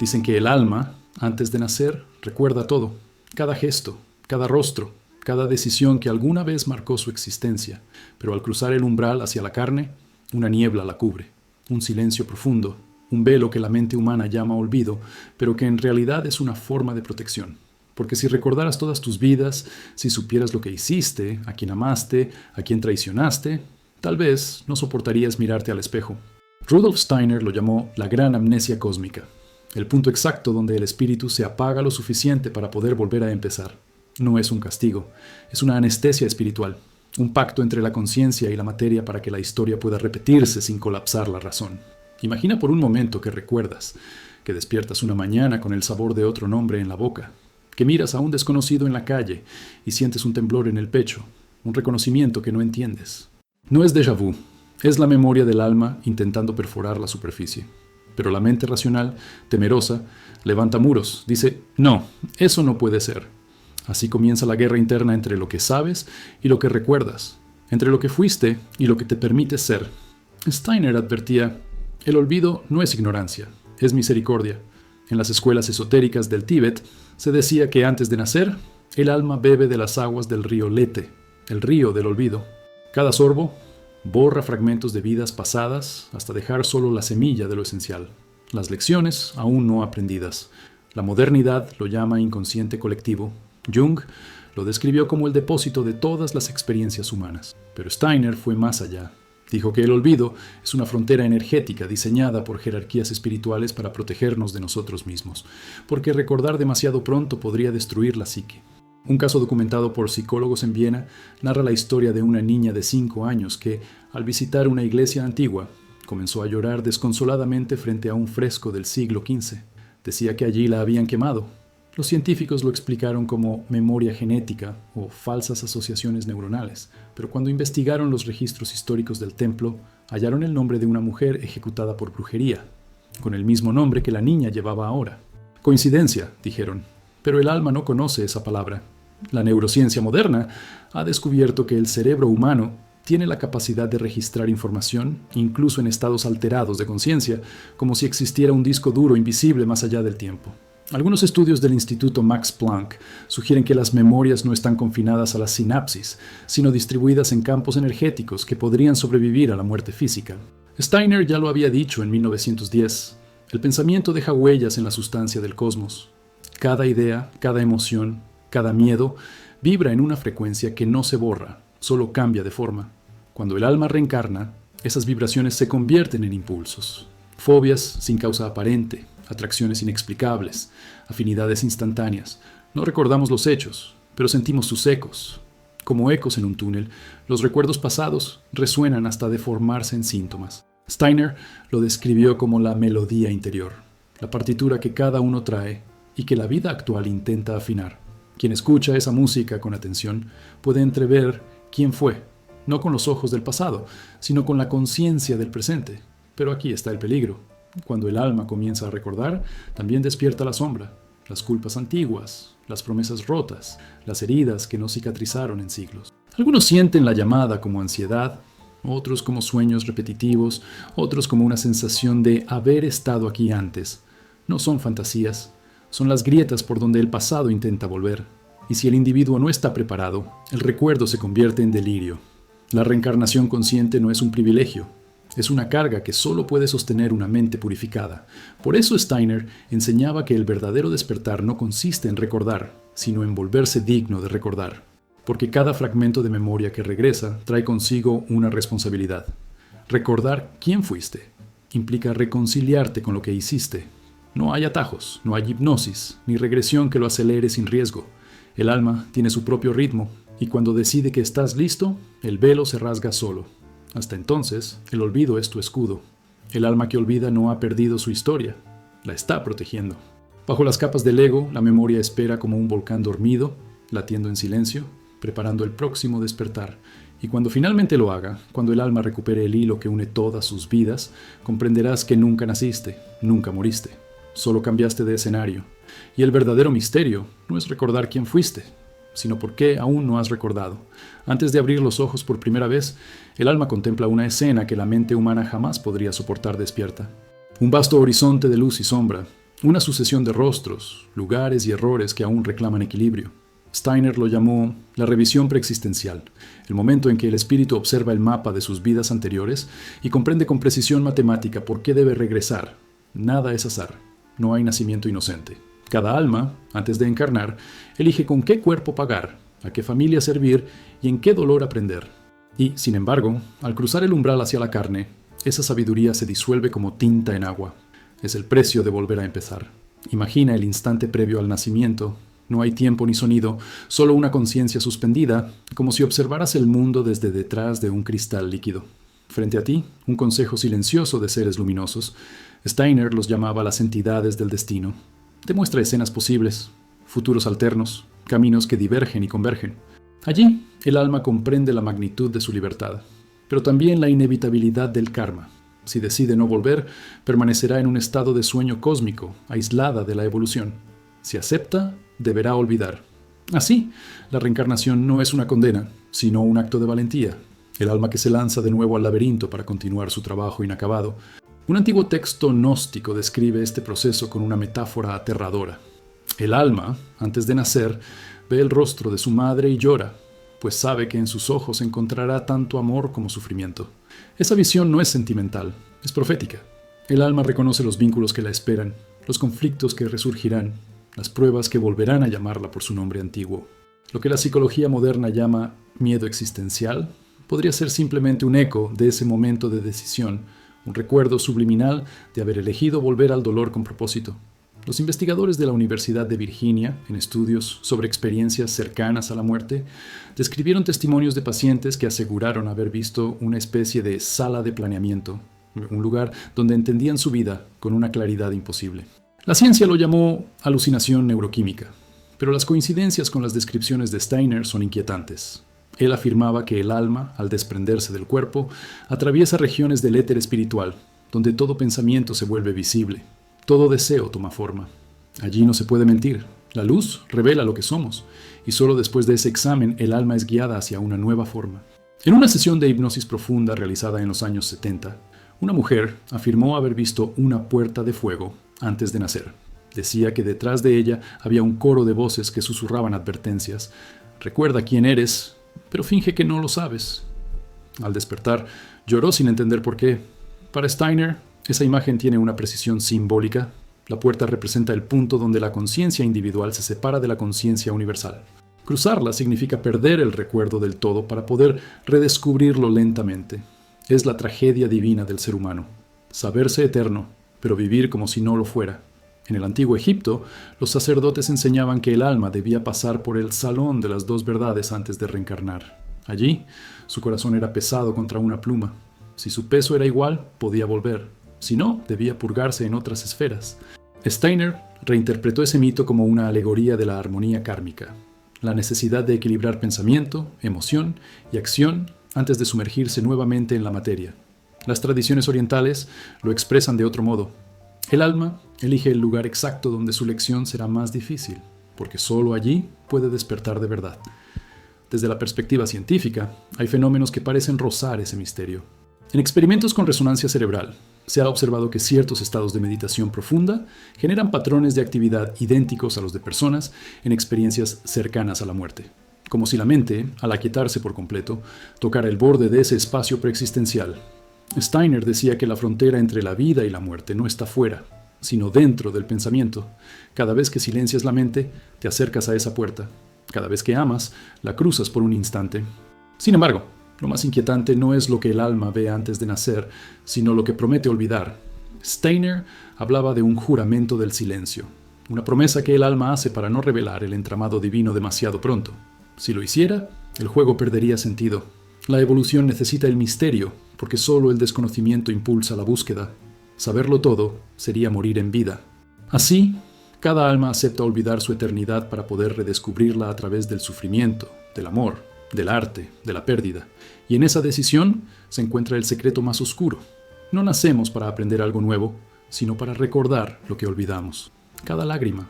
Dicen que el alma, antes de nacer, recuerda todo, cada gesto, cada rostro, cada decisión que alguna vez marcó su existencia, pero al cruzar el umbral hacia la carne, una niebla la cubre, un silencio profundo, un velo que la mente humana llama olvido, pero que en realidad es una forma de protección. Porque si recordaras todas tus vidas, si supieras lo que hiciste, a quién amaste, a quién traicionaste, tal vez no soportarías mirarte al espejo. Rudolf Steiner lo llamó la gran amnesia cósmica, el punto exacto donde el espíritu se apaga lo suficiente para poder volver a empezar. No es un castigo, es una anestesia espiritual, un pacto entre la conciencia y la materia para que la historia pueda repetirse sin colapsar la razón. Imagina por un momento que recuerdas, que despiertas una mañana con el sabor de otro nombre en la boca, que miras a un desconocido en la calle y sientes un temblor en el pecho, un reconocimiento que no entiendes. No es déjà vu, es la memoria del alma intentando perforar la superficie. Pero la mente racional, temerosa, levanta muros, dice, no, eso no puede ser. Así comienza la guerra interna entre lo que sabes y lo que recuerdas, entre lo que fuiste y lo que te permites ser. Steiner advertía, el olvido no es ignorancia, es misericordia. En las escuelas esotéricas del Tíbet se decía que antes de nacer, el alma bebe de las aguas del río Lete, el río del olvido. Cada sorbo borra fragmentos de vidas pasadas hasta dejar solo la semilla de lo esencial, las lecciones aún no aprendidas. La modernidad lo llama inconsciente colectivo. Jung lo describió como el depósito de todas las experiencias humanas. Pero Steiner fue más allá. Dijo que el olvido es una frontera energética diseñada por jerarquías espirituales para protegernos de nosotros mismos, porque recordar demasiado pronto podría destruir la psique. Un caso documentado por psicólogos en Viena narra la historia de una niña de 5 años que, al visitar una iglesia antigua, comenzó a llorar desconsoladamente frente a un fresco del siglo XV. Decía que allí la habían quemado. Los científicos lo explicaron como memoria genética o falsas asociaciones neuronales, pero cuando investigaron los registros históricos del templo, hallaron el nombre de una mujer ejecutada por brujería, con el mismo nombre que la niña llevaba ahora. Coincidencia, dijeron, pero el alma no conoce esa palabra. La neurociencia moderna ha descubierto que el cerebro humano tiene la capacidad de registrar información, incluso en estados alterados de conciencia, como si existiera un disco duro invisible más allá del tiempo. Algunos estudios del Instituto Max Planck sugieren que las memorias no están confinadas a las sinapsis, sino distribuidas en campos energéticos que podrían sobrevivir a la muerte física. Steiner ya lo había dicho en 1910. El pensamiento deja huellas en la sustancia del cosmos. Cada idea, cada emoción, cada miedo vibra en una frecuencia que no se borra, solo cambia de forma. Cuando el alma reencarna, esas vibraciones se convierten en impulsos. Fobias sin causa aparente, atracciones inexplicables, afinidades instantáneas. No recordamos los hechos, pero sentimos sus ecos. Como ecos en un túnel, los recuerdos pasados resuenan hasta deformarse en síntomas. Steiner lo describió como la melodía interior, la partitura que cada uno trae y que la vida actual intenta afinar. Quien escucha esa música con atención puede entrever quién fue, no con los ojos del pasado, sino con la conciencia del presente. Pero aquí está el peligro. Cuando el alma comienza a recordar, también despierta la sombra, las culpas antiguas, las promesas rotas, las heridas que no cicatrizaron en siglos. Algunos sienten la llamada como ansiedad, otros como sueños repetitivos, otros como una sensación de haber estado aquí antes. No son fantasías, son las grietas por donde el pasado intenta volver. Y si el individuo no está preparado, el recuerdo se convierte en delirio. La reencarnación consciente no es un privilegio. Es una carga que solo puede sostener una mente purificada. Por eso Steiner enseñaba que el verdadero despertar no consiste en recordar, sino en volverse digno de recordar. Porque cada fragmento de memoria que regresa trae consigo una responsabilidad. Recordar quién fuiste implica reconciliarte con lo que hiciste. No hay atajos, no hay hipnosis, ni regresión que lo acelere sin riesgo. El alma tiene su propio ritmo, y cuando decide que estás listo, el velo se rasga solo. Hasta entonces, el olvido es tu escudo. El alma que olvida no ha perdido su historia, la está protegiendo. Bajo las capas del ego, la memoria espera como un volcán dormido, latiendo en silencio, preparando el próximo despertar. Y cuando finalmente lo haga, cuando el alma recupere el hilo que une todas sus vidas, comprenderás que nunca naciste, nunca moriste. Solo cambiaste de escenario. Y el verdadero misterio no es recordar quién fuiste, sino por qué aún no has recordado. Antes de abrir los ojos por primera vez, el alma contempla una escena que la mente humana jamás podría soportar despierta. Un vasto horizonte de luz y sombra, Una sucesión de rostros, lugares y errores que aún reclaman equilibrio. Steiner lo llamó la revisión preexistencial, el momento en que el espíritu observa el mapa de sus vidas anteriores y comprende con precisión matemática por qué debe regresar. Nada es azar, no hay nacimiento inocente. Cada alma, antes de encarnar, elige con qué cuerpo pagar, a qué familia servir y en qué dolor aprender. Y, sin embargo, al cruzar el umbral hacia la carne, esa sabiduría se disuelve como tinta en agua. Es el precio de volver a empezar. Imagina el instante previo al nacimiento. No hay tiempo ni sonido, solo una conciencia suspendida, como si observaras el mundo desde detrás de un cristal líquido. Frente a ti, un consejo silencioso de seres luminosos. Steiner los llamaba las entidades del destino. Te muestra escenas posibles, futuros alternos, caminos que divergen y convergen. Allí, el alma comprende la magnitud de su libertad, pero también la inevitabilidad del karma. Si decide no volver, permanecerá en un estado de sueño cósmico, aislada de la evolución. Si acepta, deberá olvidar. Así, la reencarnación no es una condena, sino un acto de valentía. El alma que se lanza de nuevo al laberinto para continuar su trabajo inacabado. Un antiguo texto gnóstico describe este proceso con una metáfora aterradora. El alma, antes de nacer, ve el rostro de su madre y llora, pues sabe que en sus ojos encontrará tanto amor como sufrimiento. Esa visión no es sentimental, es profética. El alma reconoce los vínculos que la esperan, los conflictos que resurgirán, las pruebas que volverán a llamarla por su nombre antiguo. Lo que la psicología moderna llama miedo existencial podría ser simplemente un eco de ese momento de decisión, un recuerdo subliminal de haber elegido volver al dolor con propósito. Los investigadores de la Universidad de Virginia, en estudios sobre experiencias cercanas a la muerte, describieron testimonios de pacientes que aseguraron haber visto una especie de sala de planeamiento, un lugar donde entendían su vida con una claridad imposible. La ciencia lo llamó alucinación neuroquímica, pero las coincidencias con las descripciones de Steiner son inquietantes. Él afirmaba que el alma, al desprenderse del cuerpo, atraviesa regiones del éter espiritual, donde todo pensamiento se vuelve visible, todo deseo toma forma. Allí no se puede mentir. La luz revela lo que somos, y solo después de ese examen el alma es guiada hacia una nueva forma. En una sesión de hipnosis profunda realizada en los años 70, una mujer afirmó haber visto una puerta de fuego antes de nacer. Decía que detrás de ella había un coro de voces que susurraban advertencias. Recuerda quién eres, pero finge que no lo sabes. Al despertar, lloró sin entender por qué. Para Steiner, esa imagen tiene una precisión simbólica. La puerta representa el punto donde la conciencia individual se separa de la conciencia universal. Cruzarla significa perder el recuerdo del todo para poder redescubrirlo lentamente. Es la tragedia divina del ser humano. Saberse eterno, pero vivir como si no lo fuera. En el antiguo Egipto, los sacerdotes enseñaban que el alma debía pasar por el salón de las dos verdades antes de reencarnar. Allí, su corazón era pesado contra una pluma. Si su peso era igual, podía volver. Si no, debía purgarse en otras esferas. Steiner reinterpretó ese mito como una alegoría de la armonía kármica, la necesidad de equilibrar pensamiento, emoción y acción antes de sumergirse nuevamente en la materia. Las tradiciones orientales lo expresan de otro modo. El alma elige el lugar exacto donde su lección será más difícil, porque solo allí puede despertar de verdad. Desde la perspectiva científica, hay fenómenos que parecen rozar ese misterio. En experimentos con resonancia cerebral, se ha observado que ciertos estados de meditación profunda generan patrones de actividad idénticos a los de personas en experiencias cercanas a la muerte, como si la mente, al aquietarse por completo, tocara el borde de ese espacio preexistencial. Steiner decía que la frontera entre la vida y la muerte no está fuera, sino dentro del pensamiento. Cada vez que silencias la mente, te acercas a esa puerta. Cada vez que amas, la cruzas por un instante. Sin embargo, lo más inquietante no es lo que el alma ve antes de nacer, sino lo que promete olvidar. Steiner hablaba de un juramento del silencio, una promesa que el alma hace para no revelar el entramado divino demasiado pronto. Si lo hiciera, el juego perdería sentido. La evolución necesita el misterio, porque solo el desconocimiento impulsa la búsqueda. Saberlo todo sería morir en vida. Así, cada alma acepta olvidar su eternidad para poder redescubrirla a través del sufrimiento, del amor, del arte, de la pérdida. Y en esa decisión se encuentra el secreto más oscuro. No nacemos para aprender algo nuevo, sino para recordar lo que olvidamos. Cada lágrima,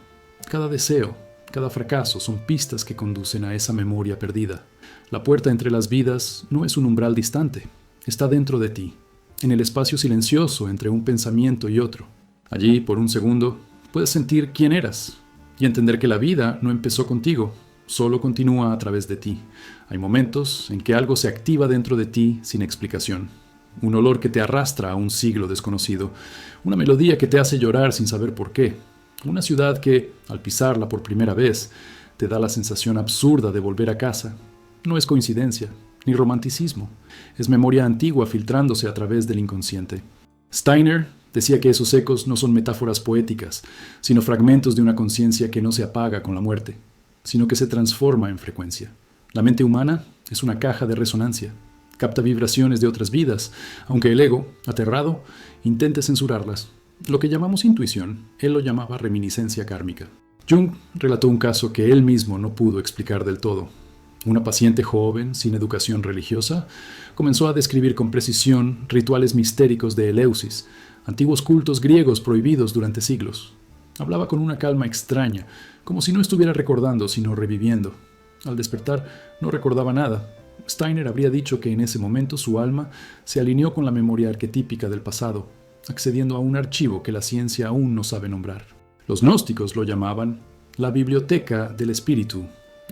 cada deseo, cada fracaso son pistas que conducen a esa memoria perdida. La puerta entre las vidas no es un umbral distante, está dentro de ti, en el espacio silencioso entre un pensamiento y otro. Allí, por un segundo, Puedes sentir quién eras y entender que la vida no empezó contigo, solo continúa a través de ti. Hay momentos en que algo se activa dentro de ti sin explicación. Un olor que te arrastra a un siglo desconocido. Una melodía que te hace llorar sin saber por qué. Una ciudad que, al pisarla por primera vez, te da la sensación absurda de volver a casa. No es coincidencia, ni romanticismo. Es memoria antigua filtrándose a través del inconsciente. Steiner decía que esos ecos no son metáforas poéticas, sino fragmentos de una conciencia que no se apaga con la muerte, sino que se transforma en frecuencia. La mente humana es una caja de resonancia. Capta vibraciones de otras vidas, aunque el ego, aterrado, intente censurarlas. Lo que llamamos intuición, él lo llamaba reminiscencia kármica. Jung relató un caso que él mismo no pudo explicar del todo. Una paciente joven, sin educación religiosa, comenzó a describir con precisión rituales mistéricos de Eleusis, antiguos cultos griegos prohibidos durante siglos. Hablaba con una calma extraña, como si no estuviera recordando, sino reviviendo. Al despertar, no recordaba nada. Steiner habría dicho que en ese momento su alma se alineó con la memoria arquetípica del pasado, accediendo a un archivo que la ciencia aún no sabe nombrar. Los gnósticos lo llamaban la biblioteca del espíritu.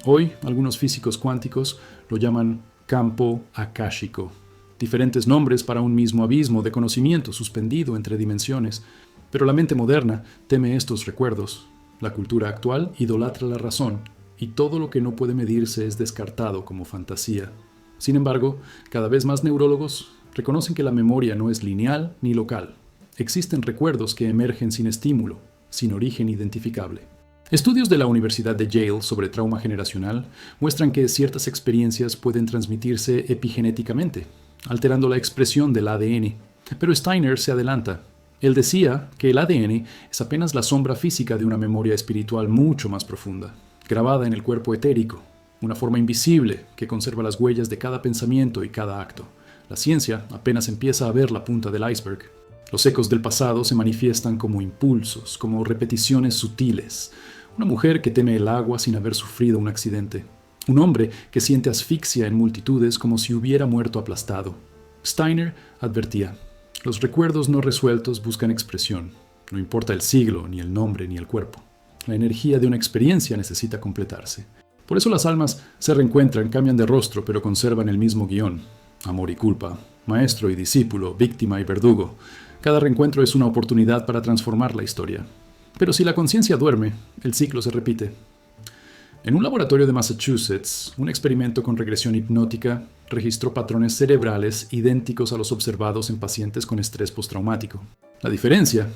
Hoy, algunos físicos cuánticos lo llaman campo akáshico. Diferentes nombres para un mismo abismo de conocimiento suspendido entre dimensiones. Pero la mente moderna teme estos recuerdos. La cultura actual idolatra la razón, y todo lo que no puede medirse es descartado como fantasía. Sin embargo, cada vez más neurólogos reconocen que la memoria no es lineal ni local. Existen recuerdos que emergen sin estímulo, sin origen identificable. Estudios de la Universidad de Yale sobre trauma generacional muestran que ciertas experiencias pueden transmitirse epigenéticamente, alterando la expresión del ADN. Pero Steiner se adelanta. Él decía que el ADN es apenas la sombra física de una memoria espiritual mucho más profunda, grabada en el cuerpo etérico, una forma invisible que conserva las huellas de cada pensamiento y cada acto. La ciencia apenas empieza a ver la punta del iceberg. Los ecos del pasado se manifiestan como impulsos, como repeticiones sutiles. Una mujer que teme el agua sin haber sufrido un accidente. Un hombre que siente asfixia en multitudes como si hubiera muerto aplastado. Steiner advertía: los recuerdos no resueltos buscan expresión. No importa el siglo, ni el nombre, ni el cuerpo. La energía de una experiencia necesita completarse. Por eso las almas se reencuentran, cambian de rostro, pero conservan el mismo guión. Amor y culpa, maestro y discípulo, víctima y verdugo. Cada reencuentro es una oportunidad para transformar la historia. Pero si la conciencia duerme, el ciclo se repite. En un laboratorio de Massachusetts, un experimento con regresión hipnótica registró patrones cerebrales idénticos a los observados en pacientes con estrés postraumático. La diferencia: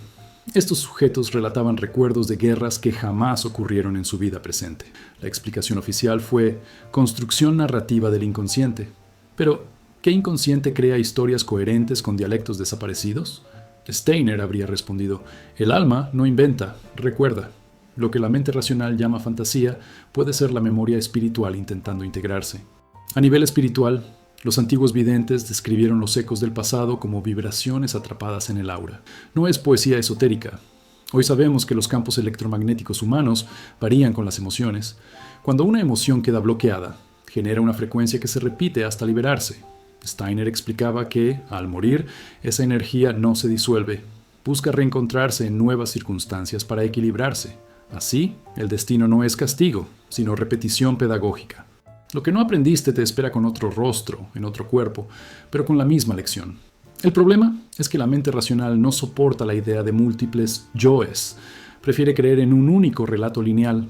estos sujetos relataban recuerdos de guerras que jamás ocurrieron en su vida presente. La explicación oficial fue construcción narrativa del inconsciente. Pero, ¿qué inconsciente crea historias coherentes con dialectos desaparecidos? Steiner habría respondido: el alma no inventa, recuerda. Lo que la mente racional llama fantasía puede ser la memoria espiritual intentando integrarse. A nivel espiritual, los antiguos videntes describieron los ecos del pasado como vibraciones atrapadas en el aura. No es poesía esotérica. Hoy sabemos que los campos electromagnéticos humanos varían con las emociones. Cuando una emoción queda bloqueada, genera una frecuencia que se repite hasta liberarse. Steiner explicaba que, al morir, esa energía no se disuelve. Busca reencontrarse en nuevas circunstancias para equilibrarse. Así, el destino no es castigo, sino repetición pedagógica. Lo que no aprendiste te espera con otro rostro, en otro cuerpo, pero con la misma lección. El problema es que la mente racional no soporta la idea de múltiples yoes. Prefiere creer en un único relato lineal: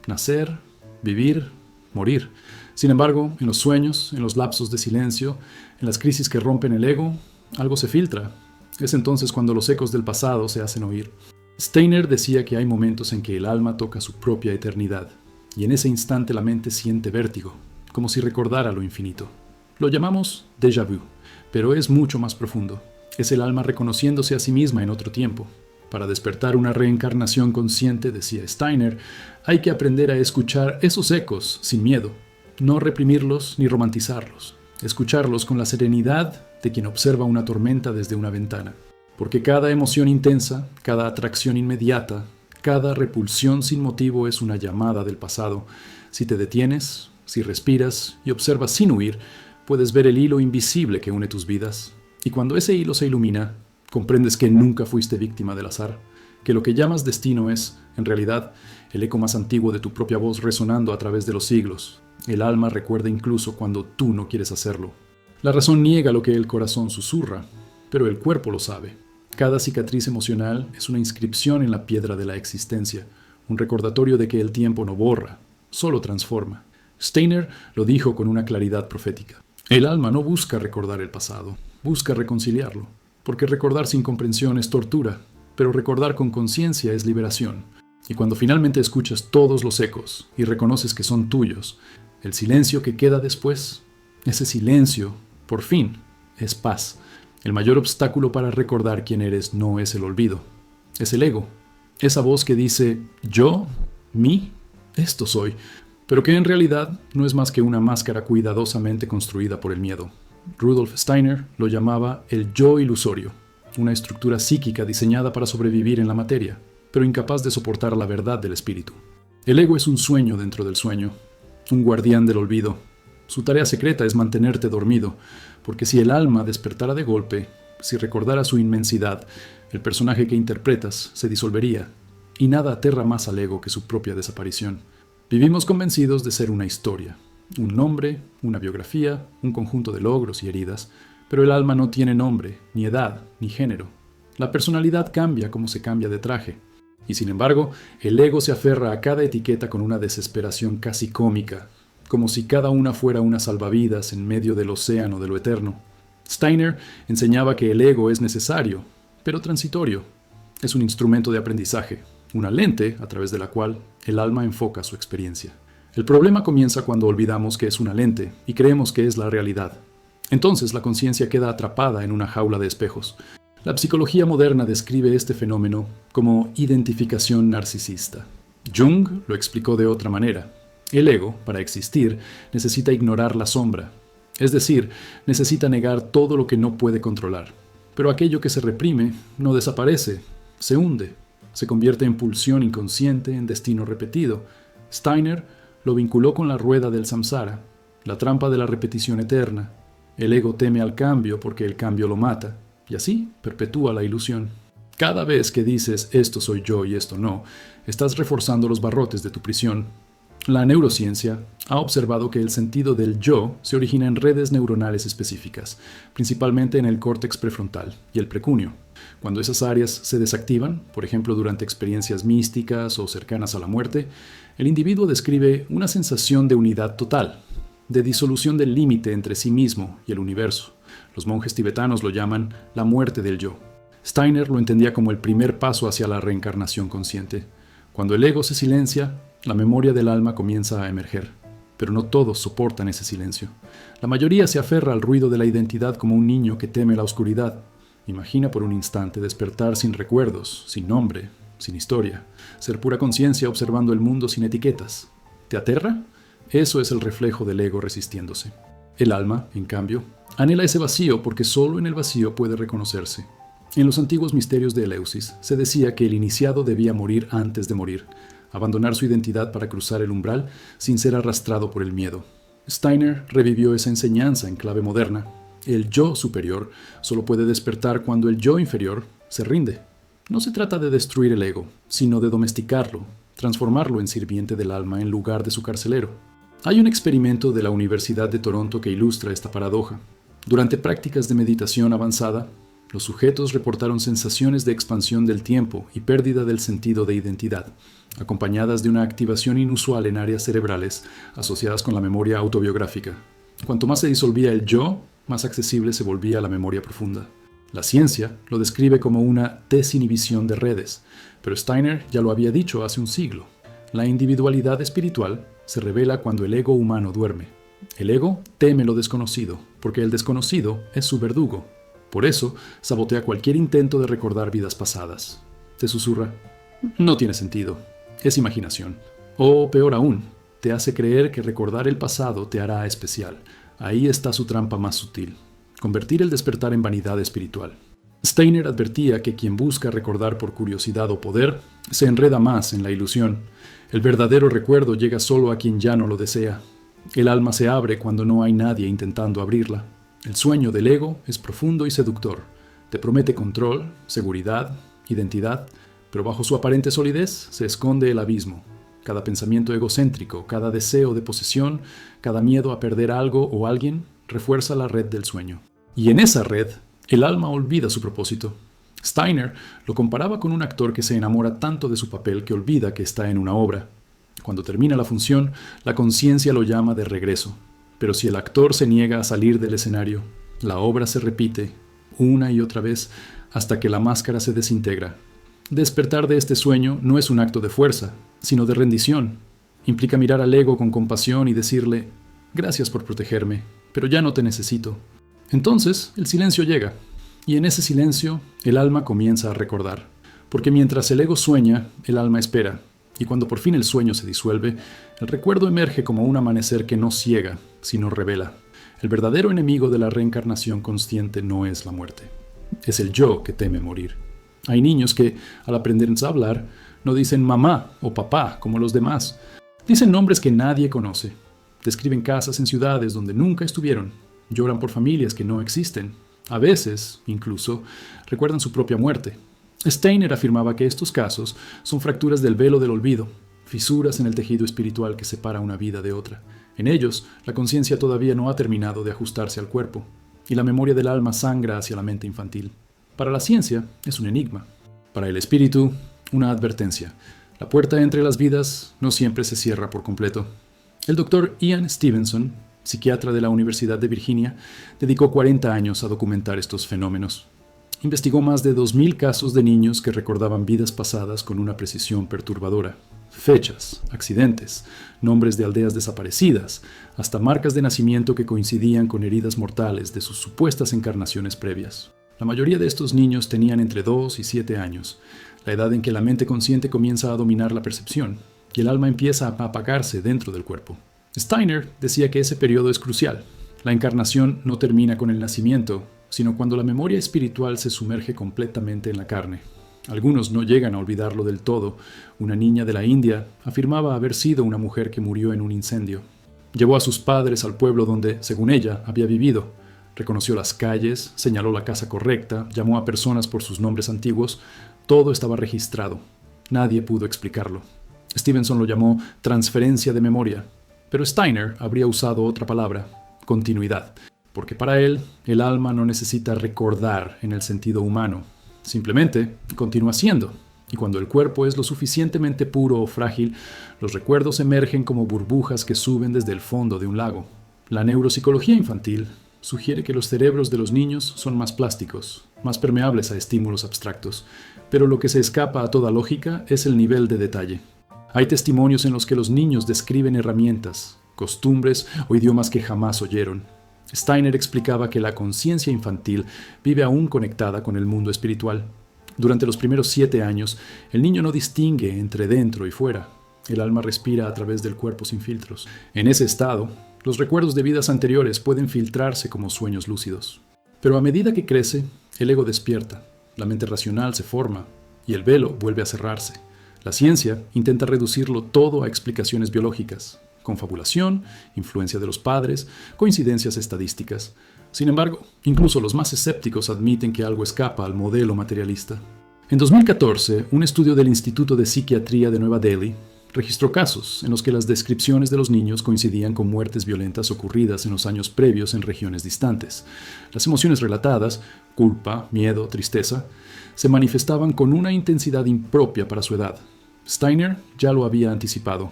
nacer, vivir, morir. Sin embargo, en los sueños, en los lapsos de silencio, en las crisis que rompen el ego, algo se filtra. Es entonces cuando los ecos del pasado se hacen oír. Steiner decía que hay momentos en que el alma toca su propia eternidad, y en ese instante la mente siente vértigo, como si recordara lo infinito. Lo llamamos déjà vu, pero es mucho más profundo. Es el alma reconociéndose a sí misma en otro tiempo. Para despertar una reencarnación consciente, decía Steiner, hay que aprender a escuchar esos ecos sin miedo, no reprimirlos ni romantizarlos, escucharlos con la serenidad de quien observa una tormenta desde una ventana. Porque cada emoción intensa, cada atracción inmediata, cada repulsión sin motivo es una llamada del pasado. Si te detienes, si respiras y observas sin huir, puedes ver el hilo invisible que une tus vidas. Y cuando ese hilo se ilumina, comprendes que nunca fuiste víctima del azar, que lo que llamas destino es, en realidad, el eco más antiguo de tu propia voz resonando a través de los siglos. El alma recuerda incluso cuando tú no quieres hacerlo. La razón niega lo que el corazón susurra, pero el cuerpo lo sabe. Cada cicatriz emocional es una inscripción en la piedra de la existencia, un recordatorio de que el tiempo no borra, solo transforma. Steiner lo dijo con una claridad profética. El alma no busca recordar el pasado, busca reconciliarlo, porque recordar sin comprensión es tortura, pero recordar con conciencia es liberación. Y cuando finalmente escuchas todos los ecos y reconoces que son tuyos, el silencio que queda después, ese silencio, por fin, es paz. El mayor obstáculo para recordar quién eres no es el olvido, es el ego. Esa voz que dice, yo, mí, esto soy, pero que en realidad no es más que una máscara cuidadosamente construida por el miedo. Rudolf Steiner lo llamaba el yo ilusorio, una estructura psíquica diseñada para sobrevivir en la materia, pero incapaz de soportar la verdad del espíritu. El ego es un sueño dentro del sueño, un guardián del olvido. Su tarea secreta es mantenerte dormido, porque si el alma despertara de golpe, si recordara su inmensidad, el personaje que interpretas se disolvería, y nada aterra más al ego que su propia desaparición. Vivimos convencidos de ser una historia, un nombre, una biografía, un conjunto de logros y heridas, pero el alma no tiene nombre, ni edad, ni género. La personalidad cambia como se cambia de traje, y sin embargo, el ego se aferra a cada etiqueta con una desesperación casi cómica, como si cada una fuera una salvavidas en medio del océano de lo eterno. Steiner enseñaba que el ego es necesario, pero transitorio. Es un instrumento de aprendizaje, una lente a través de la cual el alma enfoca su experiencia. El problema comienza cuando olvidamos que es una lente y creemos que es la realidad. Entonces la conciencia queda atrapada en una jaula de espejos. La psicología moderna describe este fenómeno como identificación narcisista. Jung lo explicó de otra manera. El ego, para existir, necesita ignorar la sombra, es decir, necesita negar todo lo que no puede controlar. Pero aquello que se reprime no desaparece, se hunde, se convierte en pulsión inconsciente, en destino repetido. Steiner lo vinculó con la rueda del samsara, la trampa de la repetición eterna. El ego teme al cambio porque el cambio lo mata, y así perpetúa la ilusión. Cada vez que dices esto soy yo y esto no, estás reforzando los barrotes de tu prisión. La neurociencia ha observado que el sentido del yo se origina en redes neuronales específicas, principalmente en el córtex prefrontal y el precunio. Cuando esas áreas se desactivan, por ejemplo durante experiencias místicas o cercanas a la muerte, el individuo describe una sensación de unidad total, de disolución del límite entre sí mismo y el universo. Los monjes tibetanos lo llaman la muerte del yo. Steiner lo entendía como el primer paso hacia la reencarnación consciente. Cuando el ego se silencia, la memoria del alma comienza a emerger, pero no todos soportan ese silencio. La mayoría se aferra al ruido de la identidad como un niño que teme la oscuridad. Imagina por un instante despertar sin recuerdos, sin nombre, sin historia, ser pura conciencia observando el mundo sin etiquetas. ¿Te aterra? Eso es el reflejo del ego resistiéndose. El alma, en cambio, anhela ese vacío porque solo en el vacío puede reconocerse. En los antiguos misterios de Eleusis se decía que el iniciado debía morir antes de morir, abandonar su identidad para cruzar el umbral sin ser arrastrado por el miedo. Steiner revivió esa enseñanza en clave moderna. El yo superior solo puede despertar cuando el yo inferior se rinde. No se trata de destruir el ego, sino de domesticarlo, transformarlo en sirviente del alma en lugar de su carcelero. Hay un experimento de la Universidad de Toronto que ilustra esta paradoja. Durante prácticas de meditación avanzada, los sujetos reportaron sensaciones de expansión del tiempo y pérdida del sentido de identidad, acompañadas de una activación inusual en áreas cerebrales asociadas con la memoria autobiográfica. Cuanto más se disolvía el yo, más accesible se volvía la memoria profunda. La ciencia lo describe como una desinhibición de redes, pero Steiner ya lo había dicho hace un siglo. La individualidad espiritual se revela cuando el ego humano duerme. El ego teme lo desconocido, porque el desconocido es su verdugo. Por eso, sabotea cualquier intento de recordar vidas pasadas. Te susurra, no tiene sentido, es imaginación. O peor aún, te hace creer que recordar el pasado te hará especial. Ahí está su trampa más sutil, convertir el despertar en vanidad espiritual. Steiner advertía que quien busca recordar por curiosidad o poder, se enreda más en la ilusión. El verdadero recuerdo llega solo a quien ya no lo desea. El alma se abre cuando no hay nadie intentando abrirla. El sueño del ego es profundo y seductor. Te promete control, seguridad, identidad, pero bajo su aparente solidez se esconde el abismo. Cada pensamiento egocéntrico, cada deseo de posesión, cada miedo a perder algo o alguien, refuerza la red del sueño. Y en esa red, el alma olvida su propósito. Steiner lo comparaba con un actor que se enamora tanto de su papel que olvida que está en una obra. Cuando termina la función, la conciencia lo llama de regreso. Pero si el actor se niega a salir del escenario, la obra se repite una y otra vez hasta que la máscara se desintegra. Despertar de este sueño no es un acto de fuerza, sino de rendición. Implica mirar al ego con compasión y decirle: gracias por protegerme, pero ya no te necesito. Entonces, el silencio llega, y en ese silencio, el alma comienza a recordar. Porque mientras el ego sueña, el alma espera, y cuando por fin el sueño se disuelve, el recuerdo emerge como un amanecer que no ciega, sino revela. El verdadero enemigo de la reencarnación consciente no es la muerte. Es el yo que teme morir. Hay niños que, al aprender a hablar, no dicen mamá o papá como los demás. Dicen nombres que nadie conoce. Describen casas en ciudades donde nunca estuvieron. Lloran por familias que no existen. A veces, incluso, recuerdan su propia muerte. Steiner afirmaba que estos casos son fracturas del velo del olvido, fisuras en el tejido espiritual que separa una vida de otra. En ellos, la conciencia todavía no ha terminado de ajustarse al cuerpo, y la memoria del alma sangra hacia la mente infantil. Para la ciencia, es un enigma. Para el espíritu, una advertencia. La puerta entre las vidas no siempre se cierra por completo. El doctor Ian Stevenson, psiquiatra de la Universidad de Virginia, dedicó 40 años a documentar estos fenómenos. Investigó más de 2.000 casos de niños que recordaban vidas pasadas con una precisión perturbadora. Fechas, accidentes, nombres de aldeas desaparecidas, hasta marcas de nacimiento que coincidían con heridas mortales de sus supuestas encarnaciones previas. La mayoría de estos niños tenían entre 2 y 7 años, la edad en que la mente consciente comienza a dominar la percepción y el alma empieza a apagarse dentro del cuerpo. Steiner decía que ese periodo es crucial. La encarnación no termina con el nacimiento, sino cuando la memoria espiritual se sumerge completamente en la carne. Algunos no llegan a olvidarlo del todo. Una niña de la India afirmaba haber sido una mujer que murió en un incendio. Llevó a sus padres al pueblo donde, según ella, había vivido. Reconoció las calles, señaló la casa correcta, llamó a personas por sus nombres antiguos. Todo estaba registrado. Nadie pudo explicarlo. Stevenson lo llamó transferencia de memoria, pero Steiner habría usado otra palabra: continuidad. Porque para él, el alma no necesita recordar en el sentido humano. Simplemente continúa siendo. Y cuando el cuerpo es lo suficientemente puro o frágil, los recuerdos emergen como burbujas que suben desde el fondo de un lago. La neuropsicología infantil sugiere que los cerebros de los niños son más plásticos, más permeables a estímulos abstractos, pero lo que se escapa a toda lógica es el nivel de detalle. Hay testimonios en los que los niños describen herramientas, costumbres o idiomas que jamás oyeron. Steiner explicaba que la conciencia infantil vive aún conectada con el mundo espiritual. Durante los primeros 7 años, el niño no distingue entre dentro y fuera. El alma respira a través del cuerpo sin filtros. En ese estado, los recuerdos de vidas anteriores pueden filtrarse como sueños lúcidos. Pero a medida que crece, el ego despierta, la mente racional se forma y el velo vuelve a cerrarse. La ciencia intenta reducirlo todo a explicaciones biológicas: confabulación, influencia de los padres, coincidencias estadísticas. Sin embargo, incluso los más escépticos admiten que algo escapa al modelo materialista. En 2014, un estudio del Instituto de Psiquiatría de Nueva Delhi registró casos en los que las descripciones de los niños coincidían con muertes violentas ocurridas en los años previos en regiones distantes. Las emociones relatadas, culpa, miedo, tristeza, se manifestaban con una intensidad impropia para su edad. Steiner ya lo había anticipado.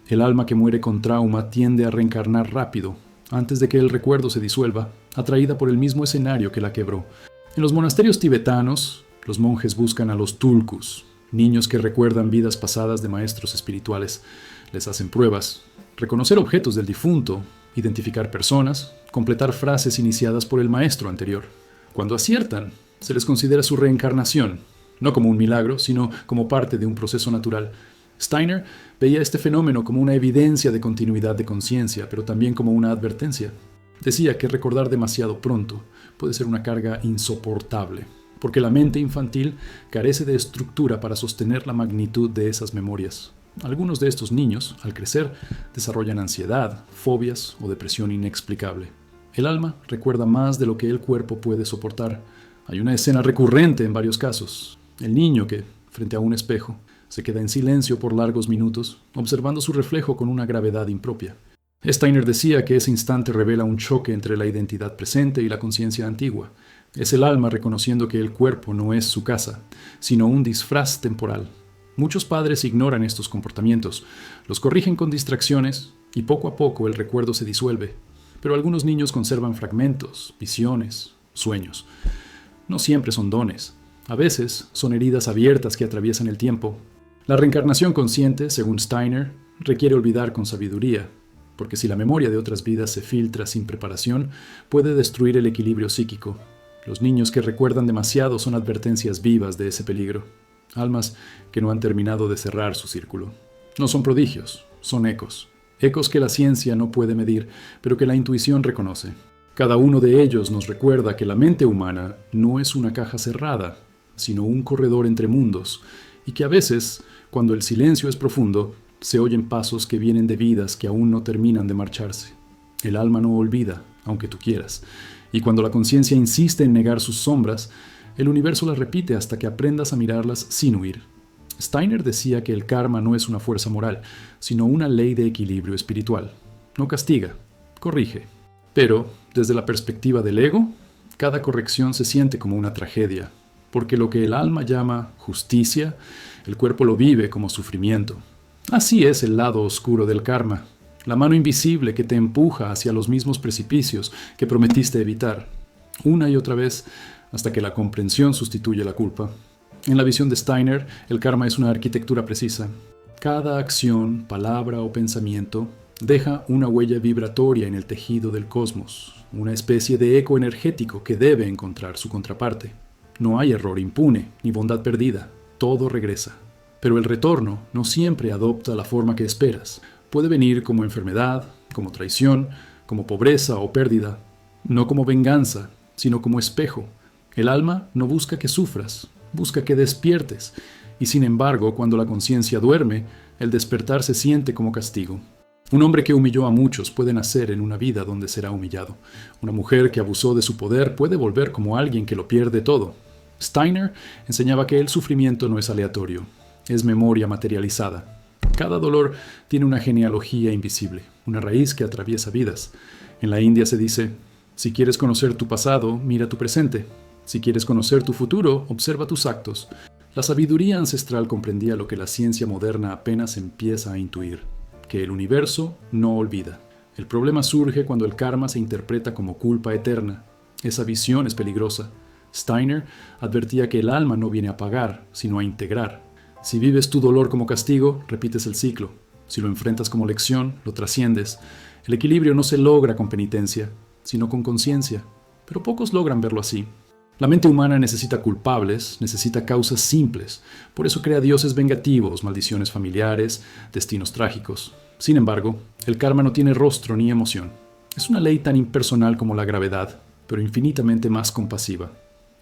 El alma que muere con trauma tiende a reencarnar rápido, antes de que el recuerdo se disuelva, atraída por el mismo escenario que la quebró. En los monasterios tibetanos, los monjes buscan a los tulkus, niños que recuerdan vidas pasadas de maestros espirituales. Les hacen pruebas, reconocer objetos del difunto, identificar personas, completar frases iniciadas por el maestro anterior. Cuando aciertan, se les considera su reencarnación, no como un milagro, sino como parte de un proceso natural. Steiner veía este fenómeno como una evidencia de continuidad de conciencia, pero también como una advertencia. Decía que recordar demasiado pronto puede ser una carga insoportable, porque la mente infantil carece de estructura para sostener la magnitud de esas memorias. Algunos de estos niños, al crecer, desarrollan ansiedad, fobias o depresión inexplicable. El alma recuerda más de lo que el cuerpo puede soportar. Hay una escena recurrente en varios casos. El niño que frente a un espejo. Se queda en silencio por largos minutos, observando su reflejo con una gravedad impropia. Steiner decía que ese instante revela un choque entre la identidad presente y la conciencia antigua. Es el alma reconociendo que el cuerpo no es su casa, sino un disfraz temporal. Muchos padres ignoran estos comportamientos, los corrigen con distracciones y poco a poco el recuerdo se disuelve. Pero algunos niños conservan fragmentos, visiones, sueños. No siempre son dones. A veces son heridas abiertas que atraviesan el tiempo. La reencarnación consciente, según Steiner, requiere olvidar con sabiduría, porque si la memoria de otras vidas se filtra sin preparación, puede destruir el equilibrio psíquico. Los niños que recuerdan demasiado son advertencias vivas de ese peligro. Almas que no han terminado de cerrar su círculo. No son prodigios, son ecos. Ecos que la ciencia no puede medir, pero que la intuición reconoce. Cada uno de ellos nos recuerda que la mente humana no es una caja cerrada, sino un corredor entre mundos, y que a veces, cuando el silencio es profundo, se oyen pasos que vienen de vidas que aún no terminan de marcharse. El alma no olvida, aunque tú quieras, y cuando la conciencia insiste en negar sus sombras, el universo las repite hasta que aprendas a mirarlas sin huir. Steiner decía que el karma no es una fuerza moral, sino una ley de equilibrio espiritual. No castiga, corrige. Pero, desde la perspectiva del ego, cada corrección se siente como una tragedia, porque lo que el alma llama justicia, el cuerpo lo vive como sufrimiento. Así es el lado oscuro del karma, la mano invisible que te empuja hacia los mismos precipicios que prometiste evitar, una y otra vez, hasta que la comprensión sustituye la culpa. En la visión de Steiner, el karma es una arquitectura precisa. Cada acción, palabra o pensamiento deja una huella vibratoria en el tejido del cosmos, una especie de eco energético que debe encontrar su contraparte. No hay error impune ni bondad perdida, todo regresa. Pero el retorno no siempre adopta la forma que esperas. Puede venir como enfermedad, como traición, como pobreza o pérdida, no como venganza, sino como espejo. El alma no busca que sufras, busca que despiertes, y sin embargo, cuando la conciencia duerme, el despertar se siente como castigo. Un hombre que humilló a muchos puede nacer en una vida donde será humillado. Una mujer que abusó de su poder puede volver como alguien que lo pierde todo. Steiner enseñaba que el sufrimiento no es aleatorio, es memoria materializada. Cada dolor tiene una genealogía invisible, una raíz que atraviesa vidas. En la India se dice, si quieres conocer tu pasado, mira tu presente. Si quieres conocer tu futuro, observa tus actos. La sabiduría ancestral comprendía lo que la ciencia moderna apenas empieza a intuir, que el universo no olvida. El problema surge cuando el karma se interpreta como culpa eterna. Esa visión es peligrosa. Steiner advertía que el alma no viene a pagar, sino a integrar. Si vives tu dolor como castigo, repites el ciclo. Si lo enfrentas como lección, lo trasciendes. El equilibrio no se logra con penitencia, sino con conciencia. Pero pocos logran verlo así. La mente humana necesita culpables, necesita causas simples. Por eso crea dioses vengativos, maldiciones familiares, destinos trágicos. Sin embargo, el karma no tiene rostro ni emoción. Es una ley tan impersonal como la gravedad, pero infinitamente más compasiva.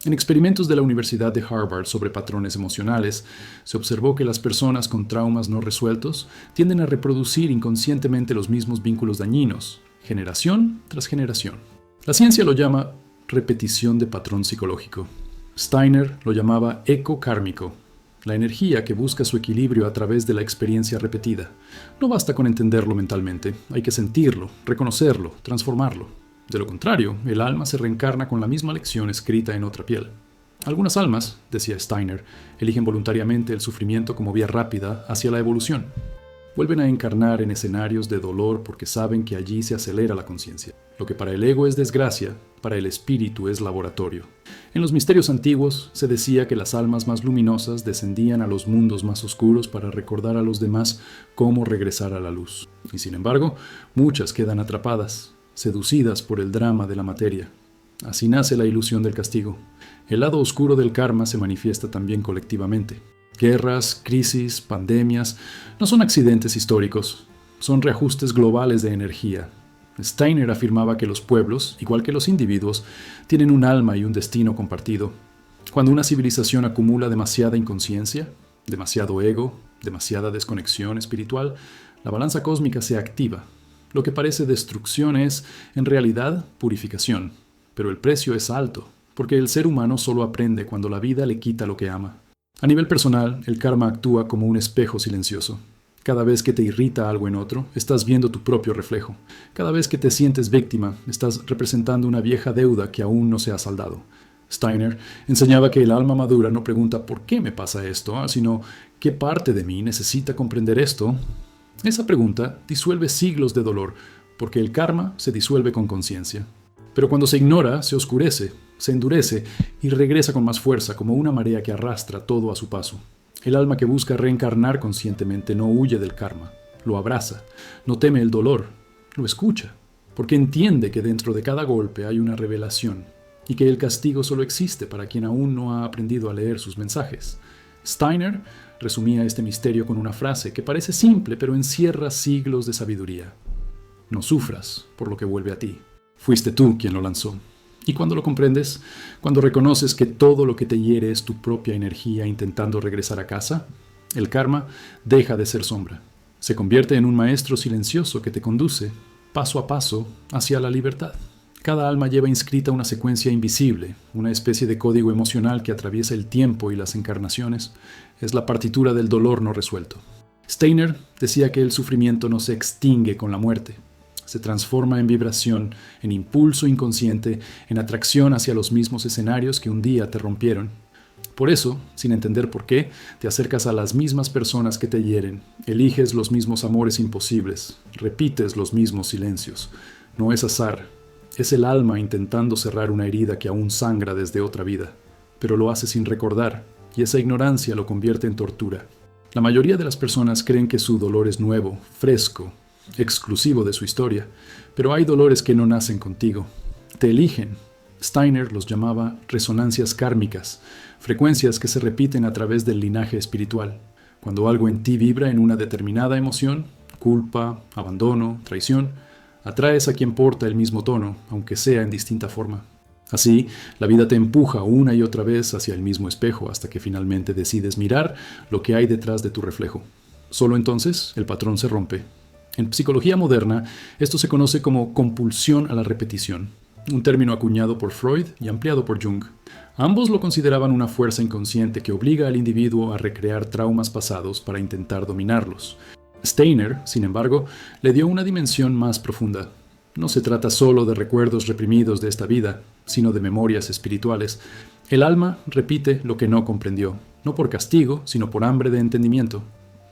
En experimentos de la Universidad de Harvard sobre patrones emocionales, se observó que las personas con traumas no resueltos tienden a reproducir inconscientemente los mismos vínculos dañinos, generación tras generación. La ciencia lo llama repetición de patrón psicológico. Steiner lo llamaba eco kármico, la energía que busca su equilibrio a través de la experiencia repetida. No basta con entenderlo mentalmente, hay que sentirlo, reconocerlo, transformarlo. De lo contrario, el alma se reencarna con la misma lección escrita en otra piel. Algunas almas, decía Steiner, eligen voluntariamente el sufrimiento como vía rápida hacia la evolución. Vuelven a encarnar en escenarios de dolor porque saben que allí se acelera la conciencia. Lo que para el ego es desgracia, para el espíritu es laboratorio. En los misterios antiguos se decía que las almas más luminosas descendían a los mundos más oscuros para recordar a los demás cómo regresar a la luz. Y sin embargo, muchas quedan atrapadas, seducidas por el drama de la materia. Así nace la ilusión del castigo. El lado oscuro del karma se manifiesta también colectivamente. Guerras, crisis, pandemias no son accidentes históricos, son reajustes globales de energía. Steiner afirmaba que los pueblos, igual que los individuos, tienen un alma y un destino compartido. Cuando una civilización acumula demasiada inconsciencia, demasiado ego, demasiada desconexión espiritual, la balanza cósmica se activa. Lo que parece destrucción es, en realidad, purificación. Pero el precio es alto, porque el ser humano solo aprende cuando la vida le quita lo que ama. A nivel personal, el karma actúa como un espejo silencioso. Cada vez que te irrita algo en otro, estás viendo tu propio reflejo. Cada vez que te sientes víctima, estás representando una vieja deuda que aún no se ha saldado. Steiner enseñaba que el alma madura no pregunta ¿por qué me pasa esto?, sino ¿qué parte de mí necesita comprender esto? Esa pregunta disuelve siglos de dolor, porque el karma se disuelve con conciencia. Pero cuando se ignora, se oscurece, se endurece y regresa con más fuerza, como una marea que arrastra todo a su paso. El alma que busca reencarnar conscientemente no huye del karma, lo abraza, no teme el dolor, lo escucha, porque entiende que dentro de cada golpe hay una revelación y que el castigo solo existe para quien aún no ha aprendido a leer sus mensajes. Steiner resumía este misterio con una frase que parece simple pero encierra siglos de sabiduría. No sufras por lo que vuelve a ti. Fuiste tú quien lo lanzó. Y cuando lo comprendes, cuando reconoces que todo lo que te hiere es tu propia energía intentando regresar a casa, el karma deja de ser sombra. Se convierte en un maestro silencioso que te conduce, paso a paso, hacia la libertad. Cada alma lleva inscrita una secuencia invisible, una especie de código emocional que atraviesa el tiempo y las encarnaciones. Es la partitura del dolor no resuelto. Steiner decía que el sufrimiento no se extingue con la muerte. Se transforma en vibración, en impulso inconsciente, en atracción hacia los mismos escenarios que un día te rompieron. Por eso, sin entender por qué, te acercas a las mismas personas que te hieren, eliges los mismos amores imposibles, repites los mismos silencios. No es azar, es el alma intentando cerrar una herida que aún sangra desde otra vida, pero lo hace sin recordar, y esa ignorancia lo convierte en tortura. La mayoría de las personas creen que su dolor es nuevo, fresco, exclusivo de su historia, pero hay dolores que no nacen contigo. Te eligen. Steiner los llamaba resonancias kármicas, frecuencias que se repiten a través del linaje espiritual. Cuando algo en ti vibra en una determinada emoción, culpa, abandono, traición, atraes a quien porta el mismo tono, aunque sea en distinta forma. Así, la vida te empuja una y otra vez hacia el mismo espejo hasta que finalmente decides mirar lo que hay detrás de tu reflejo. Solo entonces el patrón se rompe. En psicología moderna, esto se conoce como compulsión a la repetición, un término acuñado por Freud y ampliado por Jung. Ambos lo consideraban una fuerza inconsciente que obliga al individuo a recrear traumas pasados para intentar dominarlos. Steiner, sin embargo, le dio una dimensión más profunda. No se trata solo de recuerdos reprimidos de esta vida, sino de memorias espirituales. El alma repite lo que no comprendió, no por castigo, sino por hambre de entendimiento.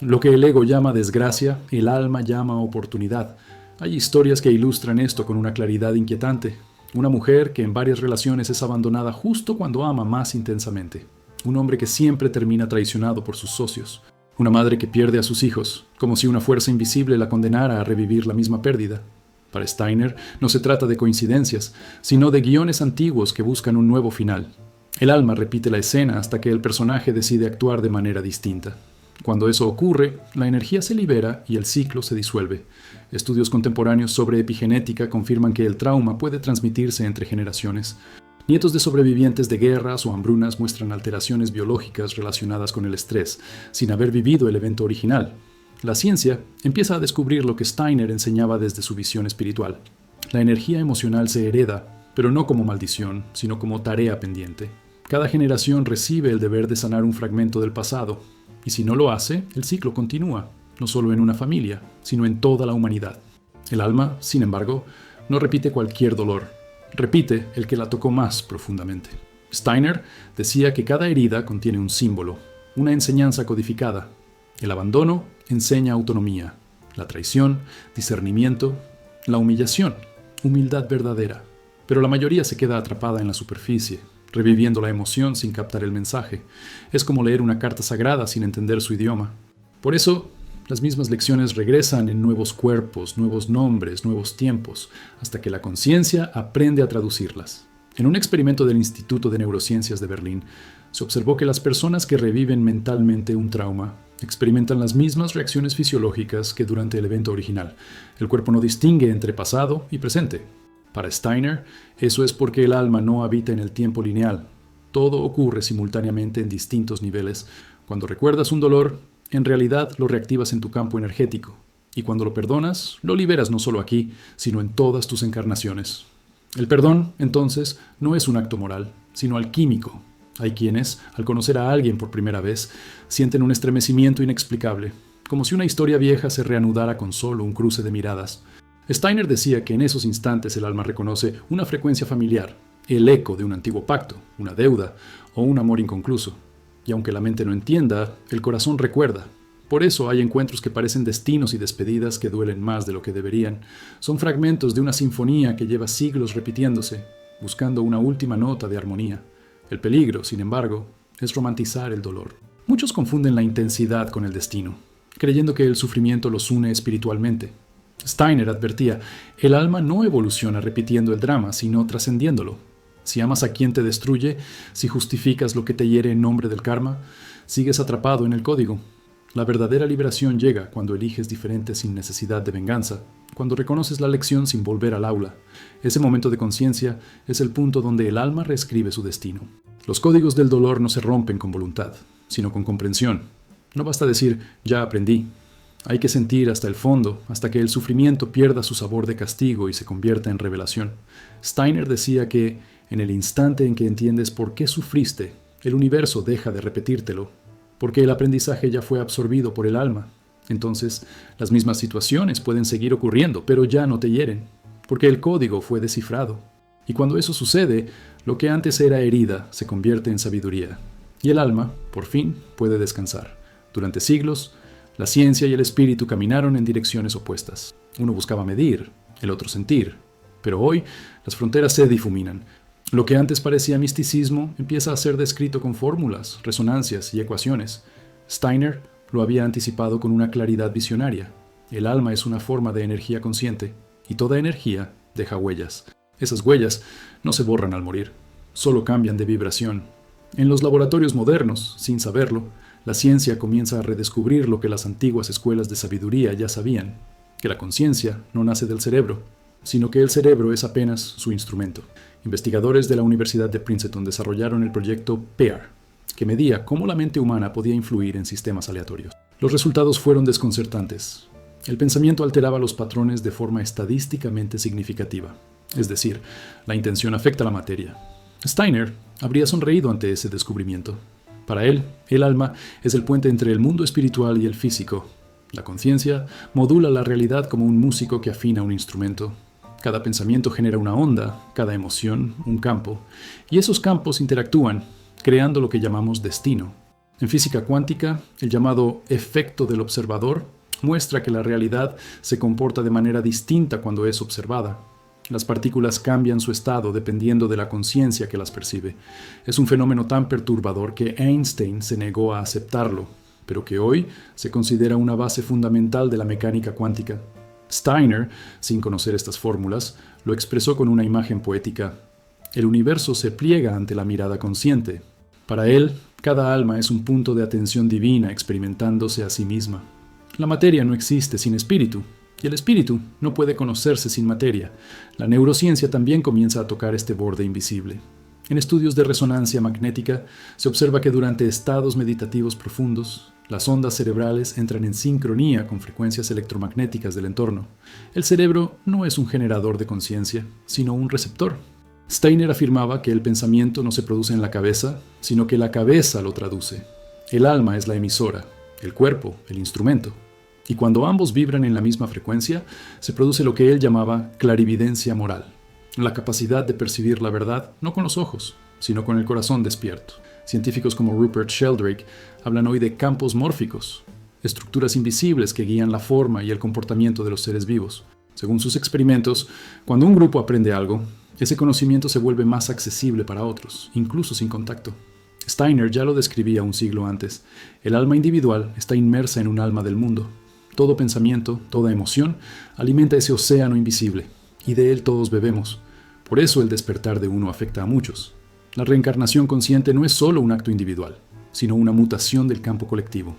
Lo que el ego llama desgracia, el alma llama oportunidad. Hay historias que ilustran esto con una claridad inquietante. Una mujer que en varias relaciones es abandonada justo cuando ama más intensamente. Un hombre que siempre termina traicionado por sus socios. Una madre que pierde a sus hijos, como si una fuerza invisible la condenara a revivir la misma pérdida. Para Steiner, no se trata de coincidencias, sino de guiones antiguos que buscan un nuevo final. El alma repite la escena hasta que el personaje decide actuar de manera distinta. Cuando eso ocurre, la energía se libera y el ciclo se disuelve. Estudios contemporáneos sobre epigenética confirman que el trauma puede transmitirse entre generaciones. Nietos de sobrevivientes de guerras o hambrunas muestran alteraciones biológicas relacionadas con el estrés, sin haber vivido el evento original. La ciencia empieza a descubrir lo que Steiner enseñaba desde su visión espiritual. La energía emocional se hereda, pero no como maldición, sino como tarea pendiente. Cada generación recibe el deber de sanar un fragmento del pasado, y si no lo hace, el ciclo continúa, no solo en una familia, sino en toda la humanidad. El alma, sin embargo, no repite cualquier dolor, repite el que la tocó más profundamente. Steiner decía que cada herida contiene un símbolo, una enseñanza codificada. El abandono enseña autonomía, la traición, discernimiento, la humillación, humildad verdadera. Pero la mayoría se queda atrapada en la superficie, reviviendo la emoción sin captar el mensaje. Es como leer una carta sagrada sin entender su idioma. Por eso, las mismas lecciones regresan en nuevos cuerpos, nuevos nombres, nuevos tiempos, hasta que la conciencia aprende a traducirlas. En un experimento del Instituto de Neurociencias de Berlín, se observó que las personas que reviven mentalmente un trauma experimentan las mismas reacciones fisiológicas que durante el evento original. El cuerpo no distingue entre pasado y presente. Para Steiner, eso es porque el alma no habita en el tiempo lineal. Todo ocurre simultáneamente en distintos niveles. Cuando recuerdas un dolor, en realidad lo reactivas en tu campo energético. Y cuando lo perdonas, lo liberas no solo aquí, sino en todas tus encarnaciones. El perdón, entonces, no es un acto moral, sino alquímico. Hay quienes, al conocer a alguien por primera vez, sienten un estremecimiento inexplicable, como si una historia vieja se reanudara con solo un cruce de miradas. Steiner decía que en esos instantes el alma reconoce una frecuencia familiar, el eco de un antiguo pacto, una deuda o un amor inconcluso. Y aunque la mente no entienda, el corazón recuerda. Por eso hay encuentros que parecen destinos y despedidas que duelen más de lo que deberían. Son fragmentos de una sinfonía que lleva siglos repitiéndose, buscando una última nota de armonía. El peligro, sin embargo, es romantizar el dolor. Muchos confunden la intensidad con el destino, creyendo que el sufrimiento los une espiritualmente. Steiner advertía, el alma no evoluciona repitiendo el drama, sino trascendiéndolo. Si amas a quien te destruye, si justificas lo que te hiere en nombre del karma, sigues atrapado en el código. La verdadera liberación llega cuando eliges diferente sin necesidad de venganza, cuando reconoces la lección sin volver al aula. Ese momento de conciencia es el punto donde el alma reescribe su destino. Los códigos del dolor no se rompen con voluntad, sino con comprensión. No basta decir, ya aprendí. Hay que sentir hasta el fondo, hasta que el sufrimiento pierda su sabor de castigo y se convierta en revelación. Steiner decía que, en el instante en que entiendes por qué sufriste, el universo deja de repetírtelo, porque el aprendizaje ya fue absorbido por el alma. Entonces, las mismas situaciones pueden seguir ocurriendo, pero ya no te hieren, porque el código fue descifrado. Y cuando eso sucede, lo que antes era herida se convierte en sabiduría, y el alma, por fin, puede descansar. Durante siglos, la ciencia y el espíritu caminaron en direcciones opuestas. Uno buscaba medir, el otro sentir. Pero hoy, las fronteras se difuminan. Lo que antes parecía misticismo empieza a ser descrito con fórmulas, resonancias y ecuaciones. Steiner lo había anticipado con una claridad visionaria. El alma es una forma de energía consciente, y toda energía deja huellas. Esas huellas no se borran al morir, solo cambian de vibración. En los laboratorios modernos, sin saberlo, la ciencia comienza a redescubrir lo que las antiguas escuelas de sabiduría ya sabían, que la conciencia no nace del cerebro, sino que el cerebro es apenas su instrumento. Investigadores de la Universidad de Princeton desarrollaron el proyecto PEAR, que medía cómo la mente humana podía influir en sistemas aleatorios. Los resultados fueron desconcertantes. El pensamiento alteraba los patrones de forma estadísticamente significativa, es decir, la intención afecta la materia. Steiner habría sonreído ante ese descubrimiento. Para él, el alma es el puente entre el mundo espiritual y el físico. La conciencia modula la realidad como un músico que afina un instrumento. Cada pensamiento genera una onda, cada emoción un campo, y esos campos interactúan, creando lo que llamamos destino. En física cuántica, el llamado efecto del observador muestra que la realidad se comporta de manera distinta cuando es observada. Las partículas cambian su estado dependiendo de la conciencia que las percibe. Es un fenómeno tan perturbador que Einstein se negó a aceptarlo, pero que hoy se considera una base fundamental de la mecánica cuántica. Steiner, sin conocer estas fórmulas, lo expresó con una imagen poética. El universo se pliega ante la mirada consciente. Para él, cada alma es un punto de atención divina experimentándose a sí misma. La materia no existe sin espíritu, y el espíritu no puede conocerse sin materia. La neurociencia también comienza a tocar este borde invisible. En estudios de resonancia magnética se observa que durante estados meditativos profundos, las ondas cerebrales entran en sincronía con frecuencias electromagnéticas del entorno. El cerebro no es un generador de conciencia, sino un receptor. Steiner afirmaba que el pensamiento no se produce en la cabeza, sino que la cabeza lo traduce. El alma es la emisora, el cuerpo, el instrumento. Y cuando ambos vibran en la misma frecuencia, se produce lo que él llamaba clarividencia moral, la capacidad de percibir la verdad no con los ojos, sino con el corazón despierto. Científicos como Rupert Sheldrake hablan hoy de campos mórficos, estructuras invisibles que guían la forma y el comportamiento de los seres vivos. Según sus experimentos, cuando un grupo aprende algo, ese conocimiento se vuelve más accesible para otros, incluso sin contacto. Steiner ya lo describía un siglo antes. El alma individual está inmersa en un alma del mundo. Todo pensamiento, toda emoción, alimenta ese océano invisible, y de él todos bebemos. Por eso el despertar de uno afecta a muchos. La reencarnación consciente no es solo un acto individual, sino una mutación del campo colectivo.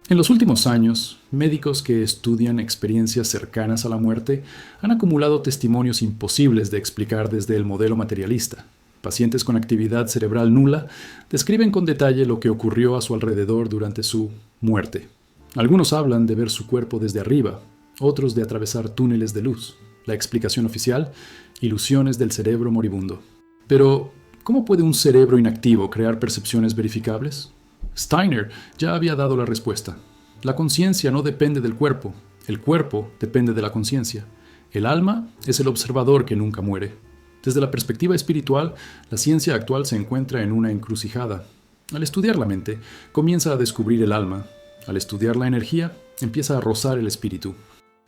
En los últimos años, médicos que estudian experiencias cercanas a la muerte han acumulado testimonios imposibles de explicar desde el modelo materialista. Pacientes con actividad cerebral nula describen con detalle lo que ocurrió a su alrededor durante su muerte. Algunos hablan de ver su cuerpo desde arriba, otros de atravesar túneles de luz. La explicación oficial: ilusiones del cerebro moribundo. Pero, ¿Cómo puede un cerebro inactivo crear percepciones verificables? Steiner ya había dado la respuesta. La conciencia no depende del cuerpo, el cuerpo depende de la conciencia. El alma es el observador que nunca muere. Desde la perspectiva espiritual, la ciencia actual se encuentra en una encrucijada. Al estudiar la mente, comienza a descubrir el alma. Al estudiar la energía, empieza a rozar el espíritu.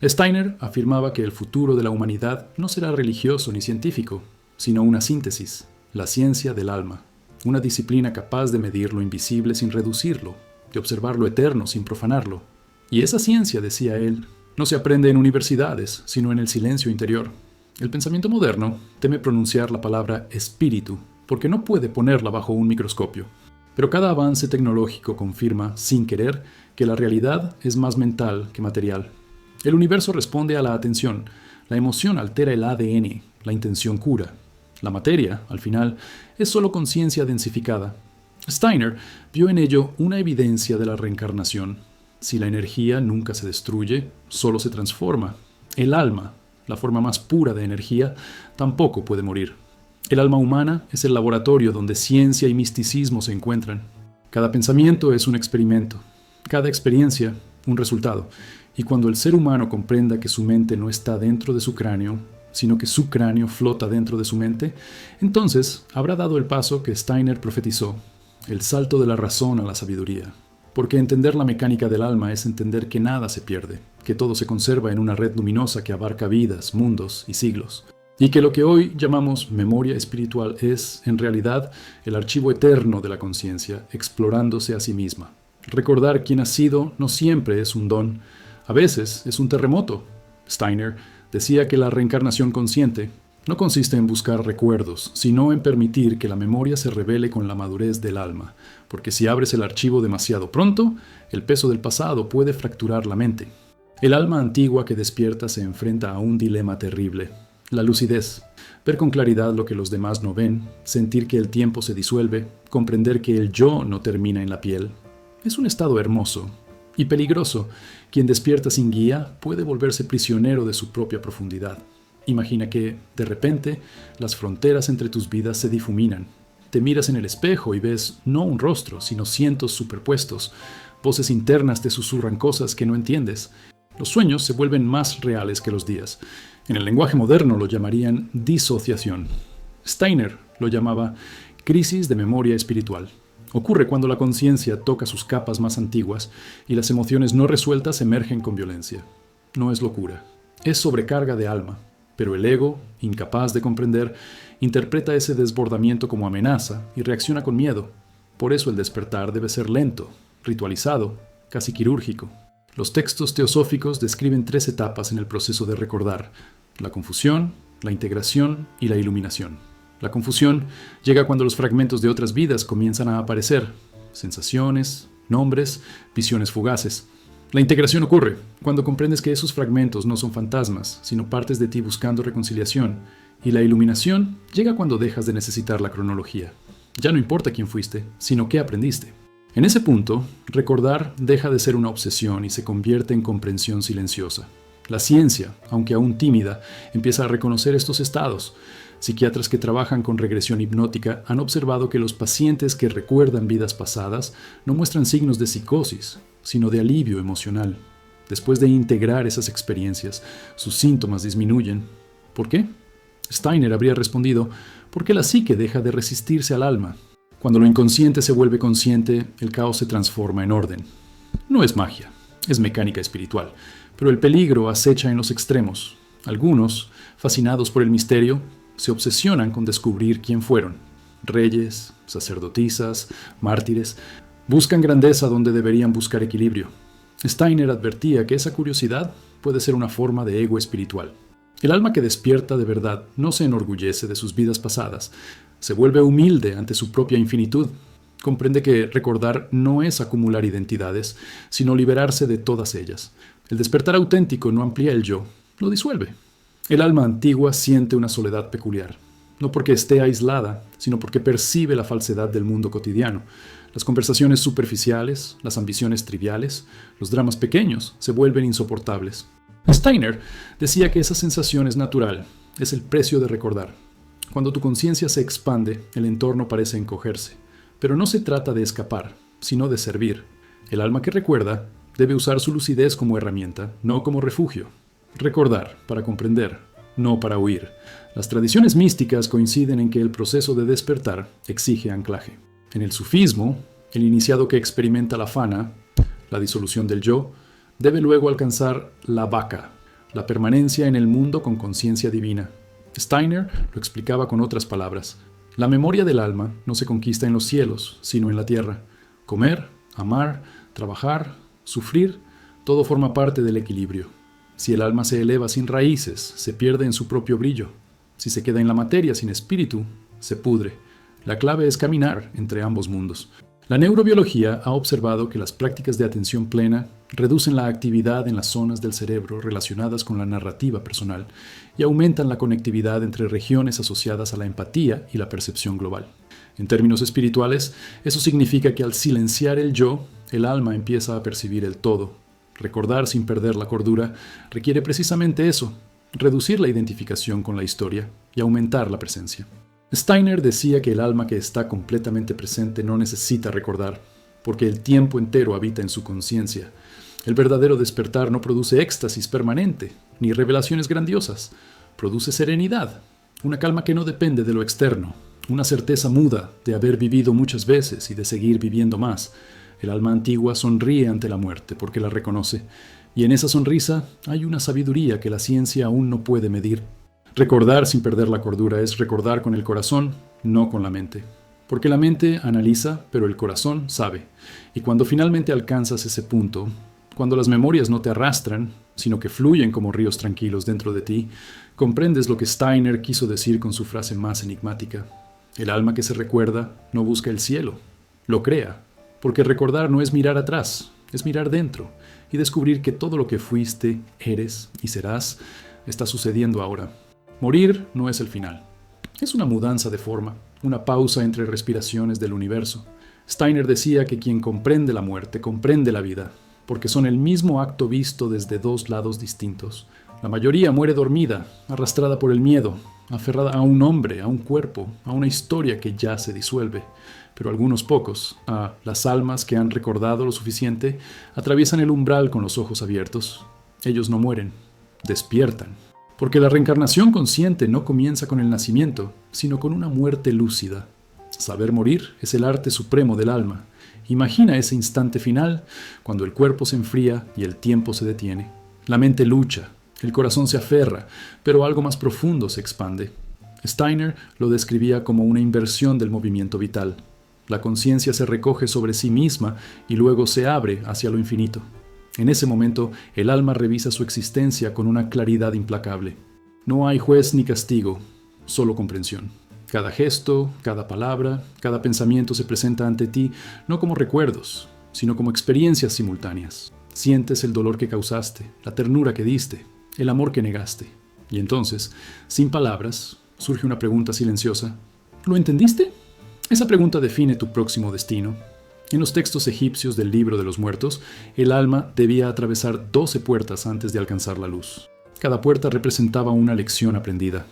Steiner afirmaba que el futuro de la humanidad no será religioso ni científico, sino una síntesis, la ciencia del alma, una disciplina capaz de medir lo invisible sin reducirlo, de observar lo eterno sin profanarlo. Y esa ciencia, decía él, no se aprende en universidades, sino en el silencio interior. El pensamiento moderno teme pronunciar la palabra espíritu, porque no puede ponerla bajo un microscopio. Pero cada avance tecnológico confirma, sin querer, que la realidad es más mental que material. El universo responde a la atención, la emoción altera el ADN, la intención cura. La materia, al final, es solo conciencia densificada. Steiner vio en ello una evidencia de la reencarnación. Si la energía nunca se destruye, solo se transforma. El alma, la forma más pura de energía, tampoco puede morir. El alma humana es el laboratorio donde ciencia y misticismo se encuentran. Cada pensamiento es un experimento, cada experiencia un resultado. Y cuando el ser humano comprenda que su mente no está dentro de su cráneo, sino que su cráneo flota dentro de su mente, entonces habrá dado el paso que Steiner profetizó, el salto de la razón a la sabiduría. Porque entender la mecánica del alma es entender que nada se pierde, que todo se conserva en una red luminosa que abarca vidas, mundos y siglos. Y que lo que hoy llamamos memoria espiritual es, en realidad, el archivo eterno de la conciencia, explorándose a sí misma. Recordar quién ha sido no siempre es un don, a veces es un terremoto. Steiner decía que la reencarnación consciente no consiste en buscar recuerdos, sino en permitir que la memoria se revele con la madurez del alma, porque si abres el archivo demasiado pronto, el peso del pasado puede fracturar la mente. El alma antigua que despierta se enfrenta a un dilema terrible. La lucidez, ver con claridad lo que los demás no ven, sentir que el tiempo se disuelve, comprender que el yo no termina en la piel. Es un estado hermoso y peligroso. Quien despierta sin guía puede volverse prisionero de su propia profundidad. Imagina que, de repente, las fronteras entre tus vidas se difuminan. Te miras en el espejo y ves no un rostro, sino cientos superpuestos. Voces internas te susurran cosas que no entiendes. Los sueños se vuelven más reales que los días. En el lenguaje moderno lo llamarían disociación. Steiner lo llamaba crisis de memoria espiritual. Ocurre cuando la conciencia toca sus capas más antiguas y las emociones no resueltas emergen con violencia. No es locura, es sobrecarga de alma, pero el ego, incapaz de comprender, interpreta ese desbordamiento como amenaza y reacciona con miedo. Por eso el despertar debe ser lento, ritualizado, casi quirúrgico. Los textos teosóficos describen 3 etapas en el proceso de recordar: la confusión, la integración y la iluminación. La confusión llega cuando los fragmentos de otras vidas comienzan a aparecer, sensaciones, nombres, visiones fugaces. La integración ocurre cuando comprendes que esos fragmentos no son fantasmas, sino partes de ti buscando reconciliación. Y la iluminación llega cuando dejas de necesitar la cronología. Ya no importa quién fuiste, sino qué aprendiste. En ese punto, recordar deja de ser una obsesión y se convierte en comprensión silenciosa. La ciencia, aunque aún tímida, empieza a reconocer estos estados. Psiquiatras que trabajan con regresión hipnótica han observado que los pacientes que recuerdan vidas pasadas no muestran signos de psicosis, sino de alivio emocional. Después de integrar esas experiencias, sus síntomas disminuyen. ¿Por qué? Steiner habría respondido, porque la psique deja de resistirse al alma. Cuando lo inconsciente se vuelve consciente, el caos se transforma en orden. No es magia, es mecánica espiritual, pero el peligro acecha en los extremos. Algunos, fascinados por el misterio, se obsesionan con descubrir quién fueron. Reyes, sacerdotisas, mártires, buscan grandeza donde deberían buscar equilibrio. Steiner advertía que esa curiosidad puede ser una forma de ego espiritual. El alma que despierta de verdad no se enorgullece de sus vidas pasadas, se vuelve humilde ante su propia infinitud. Comprende que recordar no es acumular identidades, sino liberarse de todas ellas. El despertar auténtico no amplía el yo, lo disuelve. El alma antigua siente una soledad peculiar, no porque esté aislada, sino porque percibe la falsedad del mundo cotidiano. Las conversaciones superficiales, las ambiciones triviales, los dramas pequeños se vuelven insoportables. Steiner decía que esa sensación es natural, es el precio de recordar. Cuando tu conciencia se expande, el entorno parece encogerse. Pero no se trata de escapar, sino de servir. El alma que recuerda debe usar su lucidez como herramienta, no como refugio. Recordar para comprender, no para huir. Las tradiciones místicas coinciden en que el proceso de despertar exige anclaje. En el sufismo, el iniciado que experimenta la fana, la disolución del yo, debe luego alcanzar la vaka, la permanencia en el mundo con conciencia divina. Steiner lo explicaba con otras palabras. La memoria del alma no se conquista en los cielos, sino en la tierra. Comer, amar, trabajar, sufrir, todo forma parte del equilibrio. Si el alma se eleva sin raíces, se pierde en su propio brillo. Si se queda en la materia sin espíritu, se pudre. La clave es caminar entre ambos mundos. La neurobiología ha observado que las prácticas de atención plena reducen la actividad en las zonas del cerebro relacionadas con la narrativa personal y aumentan la conectividad entre regiones asociadas a la empatía y la percepción global. En términos espirituales, eso significa que al silenciar el yo, el alma empieza a percibir el todo. Recordar sin perder la cordura requiere precisamente eso, reducir la identificación con la historia y aumentar la presencia. Steiner decía que el alma que está completamente presente no necesita recordar, porque el tiempo entero habita en su conciencia. El verdadero despertar no produce éxtasis permanente, ni revelaciones grandiosas. Produce serenidad, una calma que no depende de lo externo, una certeza muda de haber vivido muchas veces y de seguir viviendo más. El alma antigua sonríe ante la muerte porque la reconoce, y en esa sonrisa hay una sabiduría que la ciencia aún no puede medir. Recordar sin perder la cordura es recordar con el corazón, no con la mente. Porque la mente analiza, pero el corazón sabe. Y cuando finalmente alcanzas ese punto, cuando las memorias no te arrastran, sino que fluyen como ríos tranquilos dentro de ti, comprendes lo que Steiner quiso decir con su frase más enigmática. El alma que se recuerda no busca el cielo, lo crea. Porque recordar no es mirar atrás, es mirar dentro y descubrir que todo lo que fuiste, eres y serás está sucediendo ahora. Morir no es el final. Es una mudanza de forma, una pausa entre respiraciones del universo. Steiner decía que quien comprende la muerte comprende la vida, porque son el mismo acto visto desde dos lados distintos. La mayoría muere dormida, arrastrada por el miedo, aferrada a un hombre, a un cuerpo, a una historia que ya se disuelve. Pero algunos pocos, las almas que han recordado lo suficiente, atraviesan el umbral con los ojos abiertos. Ellos no mueren, despiertan. Porque la reencarnación consciente no comienza con el nacimiento, sino con una muerte lúcida. Saber morir es el arte supremo del alma. Imagina ese instante final, cuando el cuerpo se enfría y el tiempo se detiene. La mente lucha, el corazón se aferra, pero algo más profundo se expande. Steiner lo describía como una inversión del movimiento vital. La conciencia se recoge sobre sí misma y luego se abre hacia lo infinito. En ese momento, el alma revisa su existencia con una claridad implacable. No hay juez ni castigo, solo comprensión. Cada gesto, cada palabra, cada pensamiento se presenta ante ti no como recuerdos, sino como experiencias simultáneas. Sientes el dolor que causaste, la ternura que diste, el amor que negaste. Y entonces, sin palabras, surge una pregunta silenciosa. ¿Lo entendiste? Esa pregunta define tu próximo destino. En los textos egipcios del Libro de los Muertos, el alma debía atravesar 12 puertas antes de alcanzar la luz. Cada puerta representaba una lección aprendida.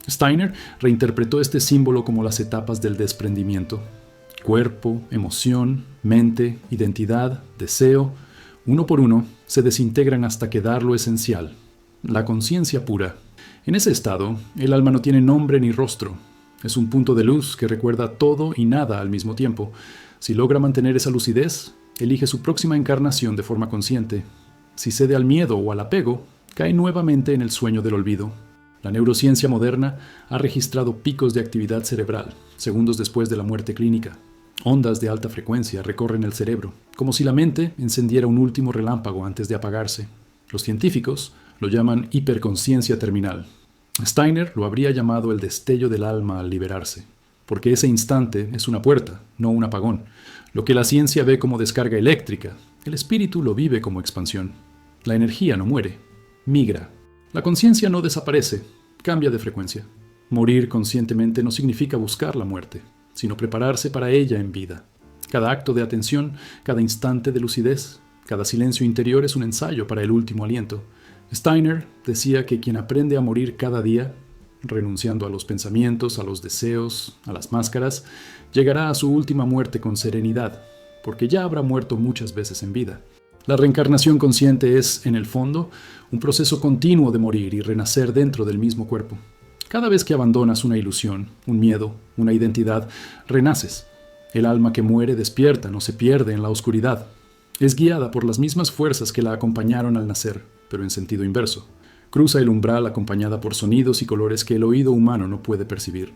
Steiner reinterpretó este símbolo como las etapas del desprendimiento. Cuerpo, emoción, mente, identidad, deseo, uno por uno, se desintegran hasta quedar lo esencial, la conciencia pura. En ese estado, el alma no tiene nombre ni rostro. Es un punto de luz que recuerda todo y nada al mismo tiempo. Si logra mantener esa lucidez, elige su próxima encarnación de forma consciente. Si cede al miedo o al apego, cae nuevamente en el sueño del olvido. La neurociencia moderna ha registrado picos de actividad cerebral, segundos después de la muerte clínica. Ondas de alta frecuencia recorren el cerebro, como si la mente encendiera un último relámpago antes de apagarse. Los científicos lo llaman hiperconsciencia terminal. Steiner lo habría llamado el destello del alma al liberarse, porque ese instante es una puerta, no un apagón. Lo que la ciencia ve como descarga eléctrica, el espíritu lo vive como expansión. La energía no muere, migra. La conciencia no desaparece, cambia de frecuencia. Morir conscientemente no significa buscar la muerte, sino prepararse para ella en vida. Cada acto de atención, cada instante de lucidez, cada silencio interior es un ensayo para el último aliento. Steiner decía que quien aprende a morir cada día, renunciando a los pensamientos, a los deseos, a las máscaras, llegará a su última muerte con serenidad, porque ya habrá muerto muchas veces en vida. La reencarnación consciente es, en el fondo, un proceso continuo de morir y renacer dentro del mismo cuerpo. Cada vez que abandonas una ilusión, un miedo, una identidad, renaces. El alma que muere despierta, no se pierde en la oscuridad. Es guiada por las mismas fuerzas que la acompañaron al nacer, pero en sentido inverso. Cruza el umbral acompañada por sonidos y colores que el oído humano no puede percibir.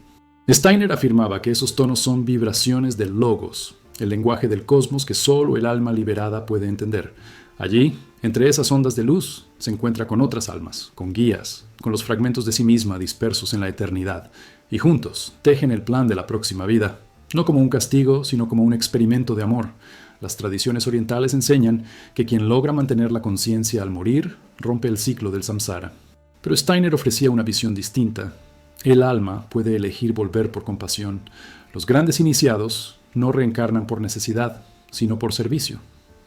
Steiner afirmaba que esos tonos son vibraciones del logos, el lenguaje del cosmos que solo el alma liberada puede entender. Allí, entre esas ondas de luz, se encuentra con otras almas, con guías, con los fragmentos de sí misma dispersos en la eternidad, y juntos tejen el plan de la próxima vida, no como un castigo, sino como un experimento de amor. Las tradiciones orientales enseñan que quien logra mantener la conciencia al morir, rompe el ciclo del samsara. Pero Steiner ofrecía una visión distinta. El alma puede elegir volver por compasión. Los grandes iniciados no reencarnan por necesidad, sino por servicio.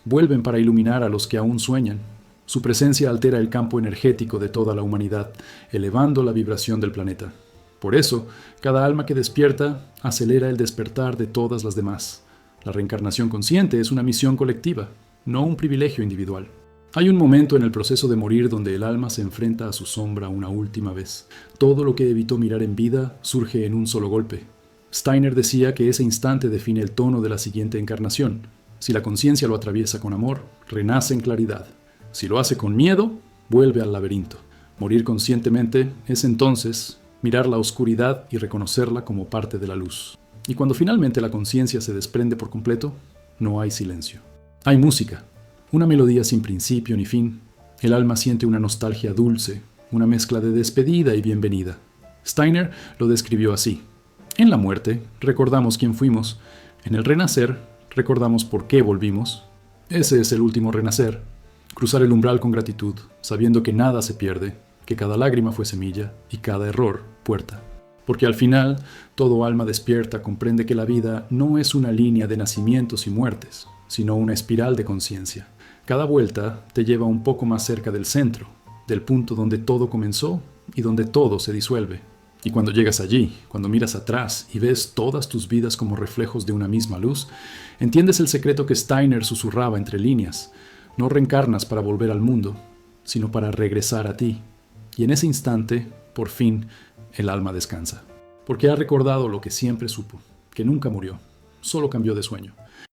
Vuelven para iluminar a los que aún sueñan. Su presencia altera el campo energético de toda la humanidad, elevando la vibración del planeta. Por eso, cada alma que despierta acelera el despertar de todas las demás. La reencarnación consciente es una misión colectiva, no un privilegio individual. Hay un momento en el proceso de morir donde el alma se enfrenta a su sombra una última vez. Todo lo que evitó mirar en vida surge en un solo golpe. Steiner decía que ese instante define el tono de la siguiente encarnación. Si la conciencia lo atraviesa con amor, renace en claridad. Si lo hace con miedo, vuelve al laberinto. Morir conscientemente es entonces mirar la oscuridad y reconocerla como parte de la luz. Y cuando finalmente la conciencia se desprende por completo, no hay silencio. Hay música, una melodía sin principio ni fin. El alma siente una nostalgia dulce, una mezcla de despedida y bienvenida. Steiner lo describió así. En la muerte recordamos quién fuimos. En el renacer recordamos por qué volvimos. Ese es el último renacer. Cruzar el umbral con gratitud, sabiendo que nada se pierde, que cada lágrima fue semilla y cada error puerta. Porque al final, todo alma despierta comprende que la vida no es una línea de nacimientos y muertes, sino una espiral de conciencia. Cada vuelta te lleva un poco más cerca del centro, del punto donde todo comenzó y donde todo se disuelve. Y cuando llegas allí, cuando miras atrás y ves todas tus vidas como reflejos de una misma luz, entiendes el secreto que Steiner susurraba entre líneas. No reencarnas para volver al mundo, sino para regresar a ti. Y en ese instante, por fin, el alma descansa. Porque ha recordado lo que siempre supo, que nunca murió, solo cambió de sueño.